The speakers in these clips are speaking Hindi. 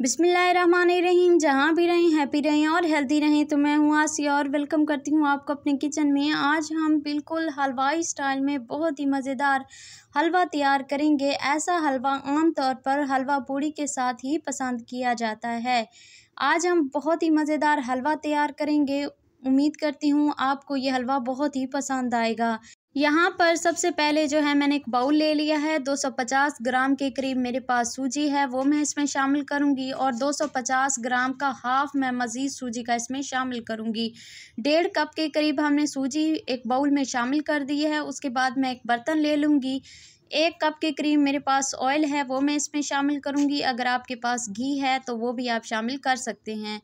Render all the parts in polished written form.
बिस्मिल्लाहिर्रहमानिर्रहीम। जहाँ भी रहें हैप्पी रहें और हेल्दी रहें। तो मैं हूँ आसिया और वेलकम करती हूँ आपको अपने किचन में। आज हम बिल्कुल हलवाई स्टाइल में बहुत ही मज़ेदार हलवा तैयार करेंगे। ऐसा हलवा आम तौर पर हलवा पूड़ी के साथ ही पसंद किया जाता है। आज हम बहुत ही मज़ेदार हलवा तैयार करेंगे। उम्मीद करती हूँ आपको ये हलवा बहुत ही पसंद आएगा। यहाँ पर सबसे पहले जो है मैंने एक बाउल ले लिया है। 250 ग्राम के करीब मेरे पास सूजी है, वो मैं इसमें शामिल करूँगी। और 250 ग्राम का हाफ़ मैं मज़ीद सूजी का इसमें शामिल करूँगी। 1.5 कप के करीब हमने सूजी एक बाउल में शामिल कर दी है। उसके बाद मैं एक बर्तन ले लूँगी। 1 कप के करीब मेरे पास ऑयल है, वो मैं इसमें शामिल करूँगी। अगर आपके पास घी है तो वो भी आप शामिल कर सकते हैं।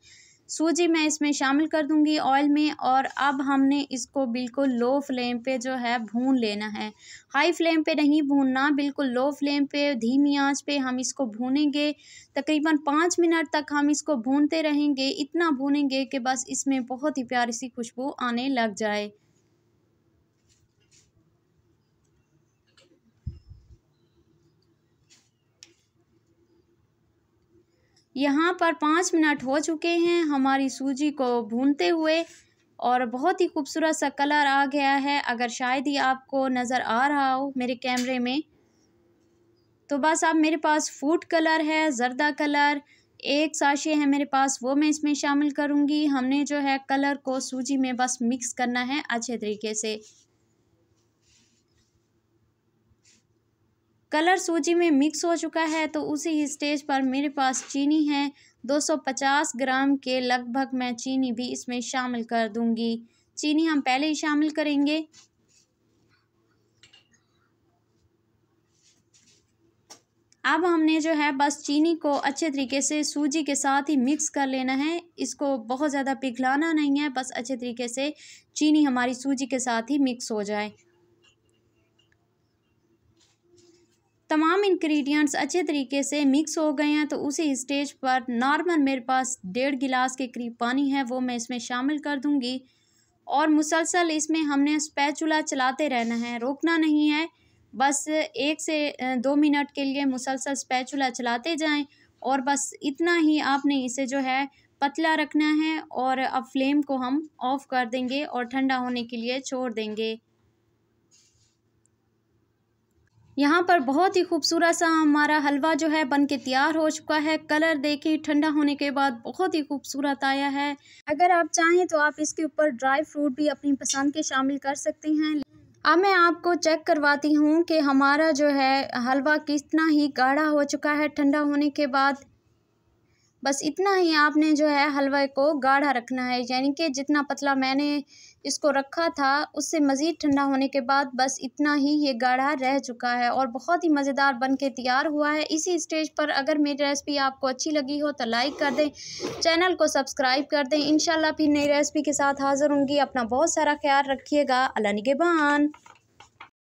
सूजी मैं इसमें शामिल कर दूंगी ऑयल में। और अब हमने इसको बिल्कुल लो फ्लेम पे जो है भून लेना है। हाई फ्लेम पे नहीं भूनना, बिल्कुल लो फ्लेम पे धीमी आंच पे हम इसको भूनेंगे। तकरीबन 5 मिनट तक हम इसको भूनते रहेंगे। इतना भूनेंगे कि बस इसमें बहुत ही प्यारी सी खुशबू आने लग जाए। यहाँ पर 5 मिनट हो चुके हैं हमारी सूजी को भूनते हुए और बहुत ही खूबसूरत सा कलर आ गया है। अगर शायद ही आपको नज़र आ रहा हो मेरे कैमरे में, तो बस अब मेरे पास फूड कलर है, जर्दा कलर 1 साशे है मेरे पास, वो मैं इसमें शामिल करूँगी। हमने जो है कलर को सूजी में बस मिक्स करना है अच्छे तरीके से। कलर सूजी में मिक्स हो चुका है तो उसी स्टेज पर मेरे पास चीनी है। 250 ग्राम के लगभग मैं चीनी भी इसमें शामिल कर दूंगी। चीनी हम पहले ही शामिल करेंगे। अब हमने जो है बस चीनी को अच्छे तरीके से सूजी के साथ ही मिक्स कर लेना है। इसको बहुत ज़्यादा पिघलाना नहीं है, बस अच्छे तरीके से चीनी हमारी सूजी के साथ ही मिक्स हो जाए। तमाम इंग्रेडिएंट्स अच्छे तरीके से मिक्स हो गए हैं तो उसी स्टेज पर नॉर्मल मेरे पास 1.5 गिलास के करीब पानी है, वो मैं इसमें शामिल कर दूंगी। और मुसलसल इसमें हमने स्पैचुला चलाते रहना है, रोकना नहीं है। बस 1 से 2 मिनट के लिए मुसलसल स्पैचुला चलाते जाएं। और बस इतना ही आपने इसे जो है पतला रखना है। और अब फ्लेम को हम ऑफ कर देंगे और ठंडा होने के लिए छोड़ देंगे। यहाँ पर बहुत ही खूबसूरत सा हमारा हलवा जो है बनके तैयार हो चुका है। कलर देखिए ठंडा होने के बाद बहुत ही खूबसूरत आया है। अगर आप चाहें तो आप इसके ऊपर ड्राई फ्रूट भी अपनी पसंद के शामिल कर सकते हैं। अब मैं आपको चेक करवाती हूँ कि हमारा जो है हलवा कितना ही गाढ़ा हो चुका है ठंडा होने के बाद। बस इतना ही आपने जो है हलवे को गाढ़ा रखना है, यानी कि जितना पतला मैंने इसको रखा था उससे मज़ीद ठंडा होने के बाद बस इतना ही ये गाढ़ा रह चुका है और बहुत ही मज़ेदार बनके तैयार हुआ है। इसी स्टेज पर अगर मेरी रेसिपी आपको अच्छी लगी हो तो लाइक कर दें, चैनल को सब्सक्राइब कर दें। इंशाल्लाह फिर नई रेसिपी के साथ हाज़िर होंगी। अपना बहुत सारा ख्याल रखिएगा। अल्लाह निगहबान।